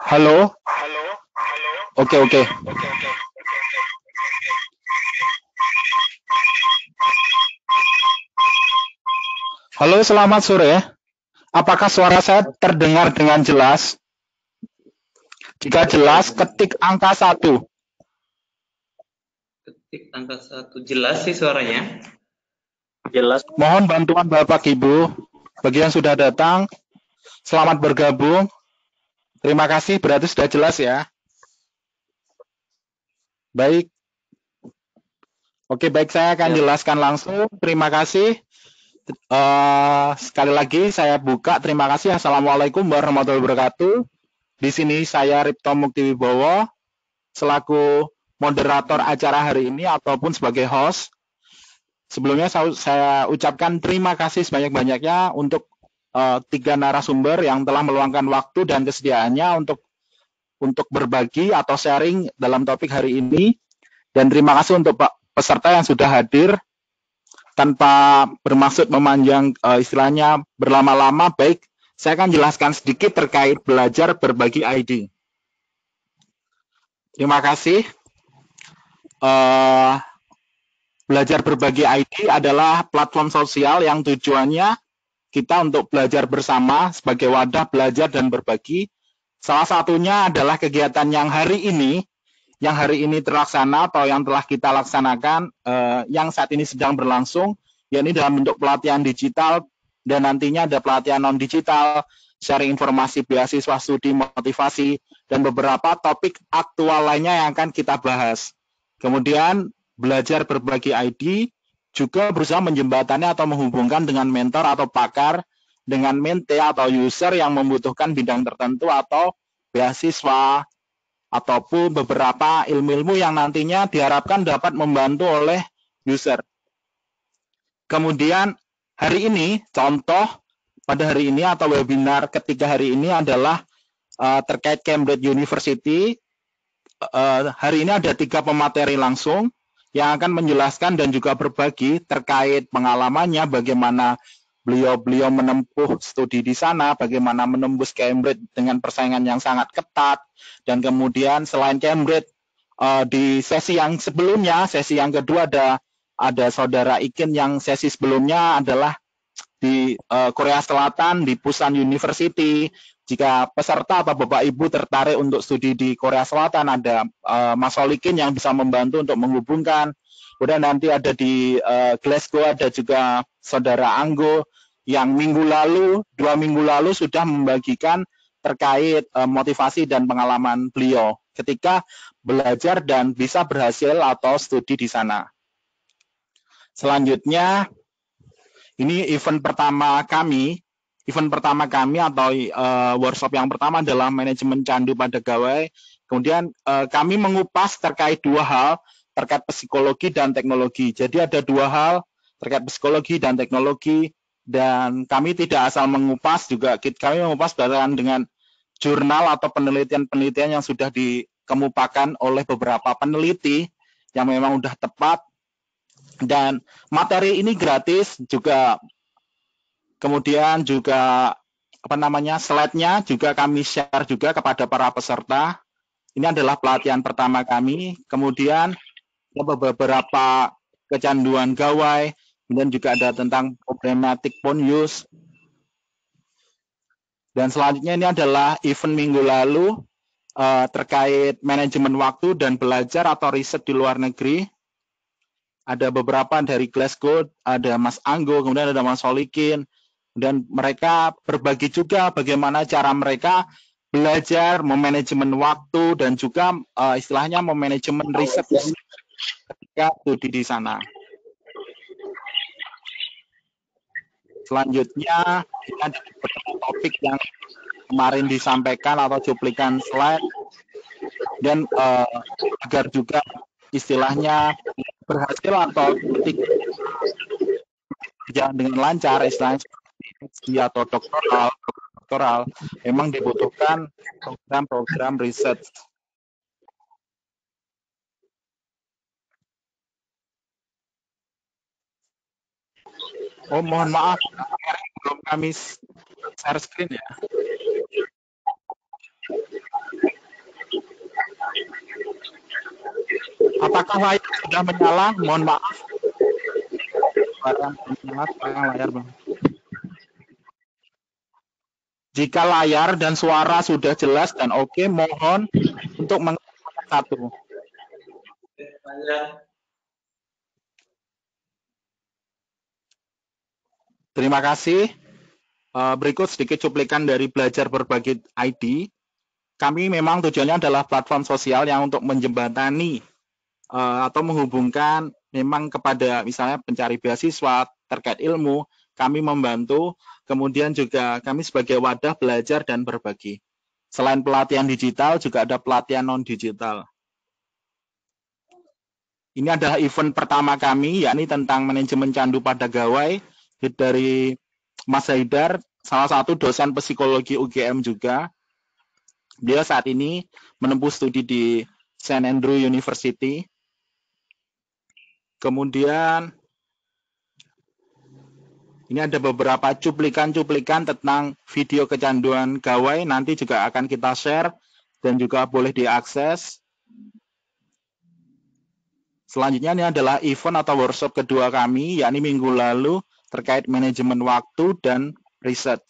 Halo, oke oke. Halo, selamat sore. Apakah suara saya terdengar dengan jelas? Jika jelas, ketik angka 1. Ketik angka 1. Jelas sih suaranya. Jelas. Mohon bantuan Bapak Ibu. Bagi yang sudah datang, selamat bergabung. Terima kasih, berarti sudah jelas ya. Baik. Oke, baik, saya akan jelaskan langsung. Terima kasih. Sekali lagi saya buka. Terima kasih. Assalamualaikum warahmatullahi wabarakatuh. Di sini saya Ripto Muktiwibowo selaku moderator acara hari ini ataupun sebagai host. Sebelumnya saya ucapkan terima kasih sebanyak-banyaknya untuk 3 narasumber yang telah meluangkan waktu dan kesediaannya untuk berbagi atau sharing dalam topik hari ini. Dan terima kasih untuk peserta yang sudah hadir. Tanpa bermaksud memanjang istilahnya berlama-lama, baik, saya akan jelaskan sedikit terkait belajar berbagi ID. Terima kasih. Belajar berbagi ID adalah platform sosial yang tujuannya kita untuk belajar bersama sebagai wadah belajar dan berbagi. Salah satunya adalah kegiatan yang hari ini terlaksana atau yang telah kita laksanakan, yang saat ini sedang berlangsung, yakni dalam bentuk pelatihan digital dan nantinya ada pelatihan non-digital, sharing informasi beasiswa studi motivasi, dan beberapa topik aktual lainnya yang akan kita bahas. Kemudian belajar berbagi ID juga berusaha menjembatani atau menghubungkan dengan mentor atau pakar, dengan mentee atau user yang membutuhkan bidang tertentu atau beasiswa, ataupun beberapa ilmu-ilmu yang nantinya diharapkan dapat membantu oleh user. Kemudian hari ini, contoh pada hari ini atau webinar ketiga hari ini adalah terkait Cambridge University. Hari ini ada 3 pemateri langsung yang akan menjelaskan dan juga berbagi terkait pengalamannya, bagaimana beliau menempuh studi di sana, bagaimana menembus Cambridge dengan persaingan yang sangat ketat, dan kemudian selain Cambridge, di sesi yang sebelumnya, sesi yang kedua ada saudara Ikin yang sesi sebelumnya adalah di Korea Selatan, di Busan University. Jika peserta atau Bapak Ibu tertarik untuk studi di Korea Selatan, ada Mas Solikin yang bisa membantu untuk menghubungkan. Kemudian nanti ada di Glasgow, ada juga saudara Anggo yang 2 minggu lalu sudah membagikan terkait motivasi dan pengalaman beliau ketika belajar dan bisa berhasil atau studi di sana. Selanjutnya, ini event pertama kami atau workshop yang pertama adalah manajemen candu pada gawai. Kemudian kami mengupas terkait 2 hal, terkait psikologi dan teknologi. Jadi ada 2 hal terkait psikologi dan teknologi, dan kami tidak asal mengupas, juga kami mengupas berdasarkan dengan jurnal atau penelitian-penelitian yang sudah dikemukakan oleh beberapa peneliti yang memang sudah tepat. Dan materi ini gratis juga. Kemudian juga slide-nya juga kami share juga kepada para peserta. Ini adalah pelatihan pertama kami. Kemudian beberapa kecanduan gawai, kemudian juga ada tentang problematik phone use. Dan selanjutnya ini adalah event minggu lalu terkait manajemen waktu dan belajar atau riset di luar negeri. Ada beberapa dari Glasgow, ada Mas Anggo, kemudian ada Mas Solikin, dan mereka berbagi juga bagaimana cara mereka belajar memanajemen waktu dan juga istilahnya memanajemen riset ketika studi di sana. Selanjutnya ini ada beberapa topik yang kemarin disampaikan atau cuplikan slide, dan agar juga istilahnya berhasil atau berjalan dengan lancar, istilahnya PhD atau doktoral, memang dibutuhkan program-program riset. Oh, mohon maaf, belum kami share screen ya. Apakah layar sudah menyala? Mohon maaf. Layar bang. Jika layar dan suara sudah jelas dan oke, mohon untuk menggunakan satu. Terima kasih. Berikut sedikit cuplikan dari Belajar Berbagi ID. Kami memang tujuannya adalah platform sosial yang untuk menjembatani atau menghubungkan memang kepada misalnya pencari beasiswa terkait ilmu, kami membantu, kemudian juga kami sebagai wadah belajar dan berbagi. Selain pelatihan digital, juga ada pelatihan non-digital. Ini adalah event pertama kami, yakni tentang manajemen candu pada gawai, dari Mas Haidar, salah satu dosen psikologi UGM juga. Dia saat ini menempuh studi di St. Andrew University. Kemudian ini ada beberapa cuplikan-cuplikan tentang video kecanduan gawai, nanti juga akan kita share dan juga boleh diakses. Selanjutnya ini adalah event atau workshop kedua kami, yakni minggu lalu terkait manajemen waktu dan riset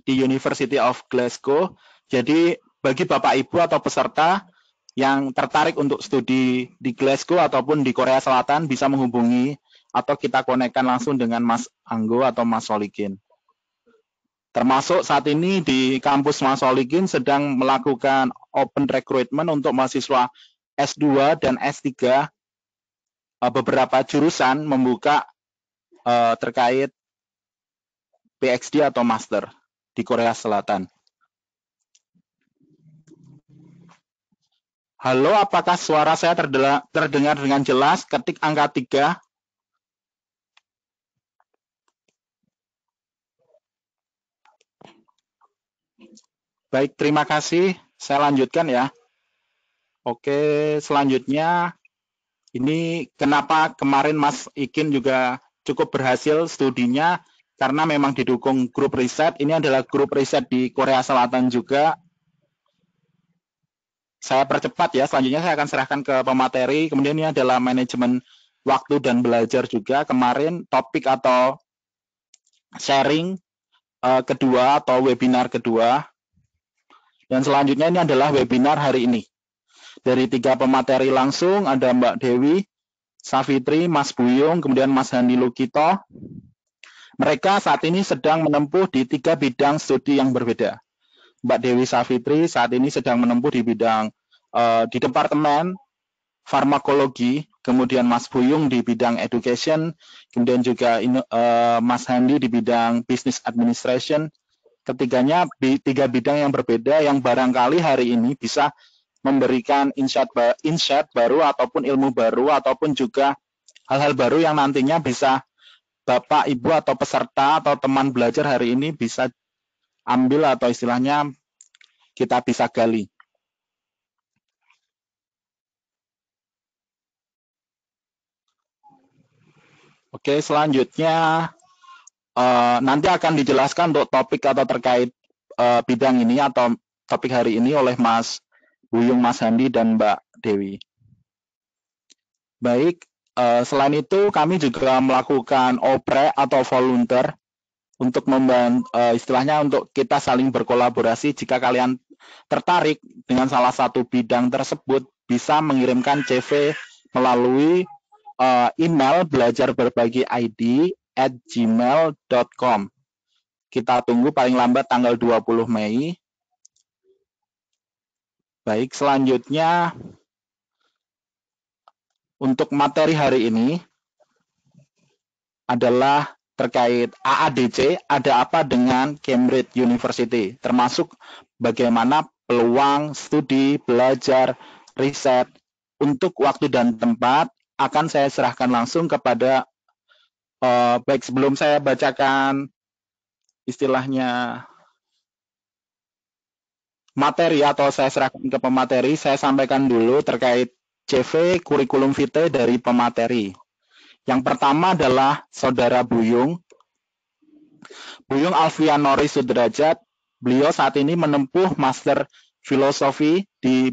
di University of Glasgow. Jadi bagi Bapak Ibu atau peserta yang tertarik untuk studi di Glasgow ataupun di Korea Selatan bisa menghubungi atau kita konekkan langsung dengan Mas Anggo atau Mas Solikin. Termasuk saat ini di kampus Mas Solikin sedang melakukan open recruitment untuk mahasiswa S2 dan S3, beberapa jurusan membuka terkait PhD atau Master di Korea Selatan. Halo, apakah suara saya terdengar dengan jelas? Ketik angka 3. Baik, terima kasih. Saya lanjutkan ya. Oke, selanjutnya ini kenapa kemarin Mas Ikin juga cukup berhasil studinya, karena memang didukung grup riset. Ini adalah grup riset di Korea Selatan juga. Saya percepat ya, selanjutnya saya akan serahkan ke pemateri. Kemudian ini adalah manajemen waktu dan belajar juga. Kemarin topik atau sharing kedua atau webinar kedua. Dan selanjutnya ini adalah webinar hari ini. Dari 3 pemateri langsung, ada Mbak Dewi Savitri, Mas Buyung, kemudian Mas Hani Lukito. Mereka saat ini sedang menempuh di 3 bidang studi yang berbeda. Mbak Dewi Savitri saat ini sedang menempuh di bidang di Departemen Farmakologi, kemudian Mas Buyung di bidang Education, kemudian juga Mas Handi di bidang Business Administration. Ketiganya 3 bidang yang berbeda yang barangkali hari ini bisa memberikan insight baru ataupun ilmu baru ataupun juga hal-hal baru yang nantinya bisa Bapak, Ibu atau peserta atau teman belajar hari ini bisa ambil atau istilahnya kita bisa gali. Oke, selanjutnya nanti akan dijelaskan untuk topik atau terkait bidang ini atau topik hari ini oleh Mas Buyung, Mas Handi, dan Mbak Dewi. Baik, selain itu kami juga melakukan OPRE atau volunteer untuk istilahnya untuk kita saling berkolaborasi. Jika kalian tertarik dengan salah satu bidang tersebut, bisa mengirimkan CV melalui email belajarberbagiid@gmail.com. Kita tunggu paling lambat tanggal 20 Mei. Baik, selanjutnya untuk materi hari ini adalah terkait AADC, ada apa dengan Cambridge University, termasuk bagaimana peluang studi, belajar, riset. Untuk waktu dan tempat akan saya serahkan langsung kepada, baik sebelum saya bacakan istilahnya materi atau saya serahkan ke pemateri, saya sampaikan dulu terkait CV kurikulum vitae dari pemateri. Yang pertama adalah Saudara Buyung Alfianori Sudrajat. Beliau saat ini menempuh Master Filosofi di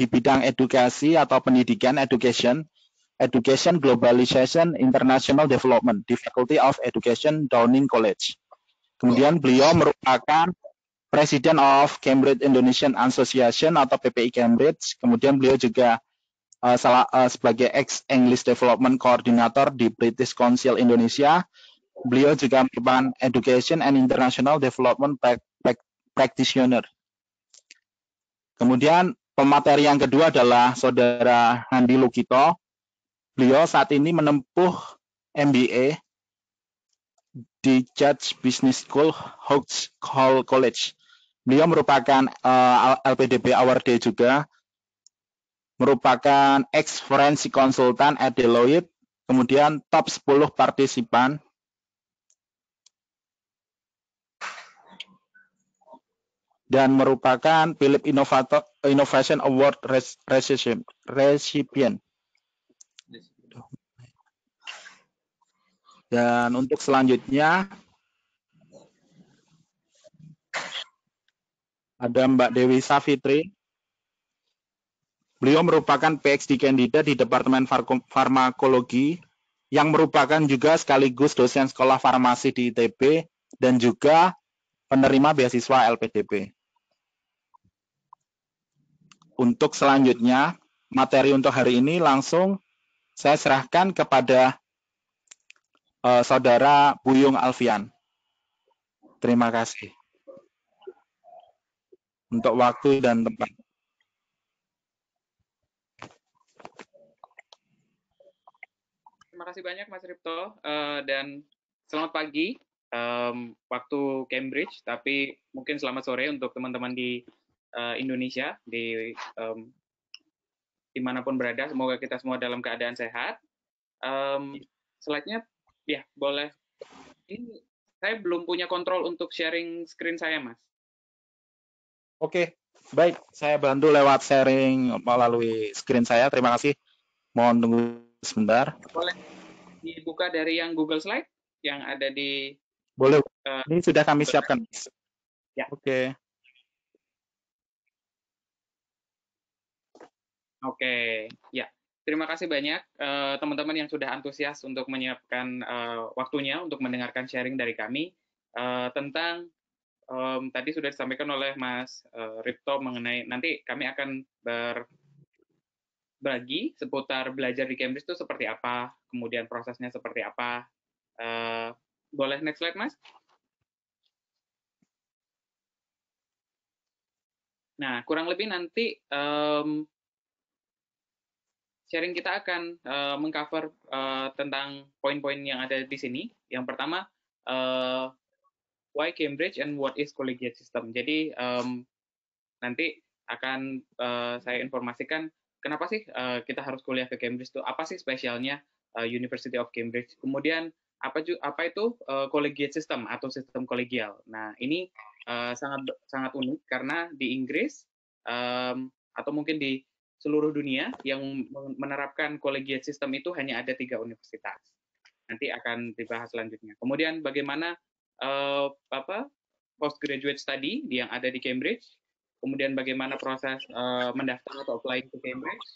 bidang edukasi atau pendidikan Education Globalization International Development di Faculty of Education Downing College. Kemudian beliau merupakan President of Cambridge Indonesian Association atau PPI Cambridge. Kemudian beliau juga sebagai ex-English Development Coordinator di British Council Indonesia. Beliau juga merupakan Education and International Development Practitioner. Kemudian pemateri yang kedua adalah Saudara Handi Lukito. Beliau saat ini menempuh MBA di Judge Business School, Hawks Hall College. Beliau merupakan LPDP Awardee juga, merupakan ex-forensic consultant at Deloitte, kemudian top 10 partisipan, dan merupakan Philip Innovation Award recipient. Dan untuk selanjutnya, ada Mbak Dewi Savitri. Beliau merupakan PhD candidate di Departemen Farmakologi yang merupakan juga sekaligus dosen sekolah farmasi di ITB dan juga penerima beasiswa LPDP. Untuk selanjutnya, materi untuk hari ini langsung saya serahkan kepada Saudara Buyung Alfian. Terima kasih untuk waktu dan tempat. Terima kasih banyak Mas Ripto, dan selamat pagi waktu Cambridge, tapi mungkin selamat sore untuk teman-teman di Indonesia, dimanapun berada. Semoga kita semua dalam keadaan sehat. Slide-nya ya boleh. Ini saya belum punya kontrol untuk sharing screen saya, Mas. Oke, baik. Saya bantu lewat sharing melalui screen saya. Terima kasih. Mohon tunggu sebentar. Boleh dibuka dari yang Google Slide yang ada di. Boleh. Ini sudah kami siapkan. Ya. Oke. Oke, ya. Terima kasih banyak teman-teman yang sudah antusias untuk menyiapkan waktunya untuk mendengarkan sharing dari kami tentang tadi sudah disampaikan oleh Mas Ripto mengenai nanti kami akan berbagi seputar belajar di Cambridge itu seperti apa, kemudian prosesnya seperti apa. Boleh next slide, Mas? Nah, kurang lebih nanti sharing kita akan mengcover tentang poin-poin yang ada di sini. Yang pertama, why Cambridge and what is collegiate system. Jadi nanti akan saya informasikan kenapa sih kita harus kuliah ke Cambridge itu, apa sih spesialnya University of Cambridge. Kemudian apa itu collegiate system atau sistem kolegial. Nah, ini sangat unik karena di Inggris atau mungkin di seluruh dunia yang menerapkan collegiate system itu hanya ada 3 universitas. Nanti akan dibahas selanjutnya. Kemudian bagaimana postgraduate study yang ada di Cambridge, kemudian bagaimana proses mendaftar atau apply ke Cambridge,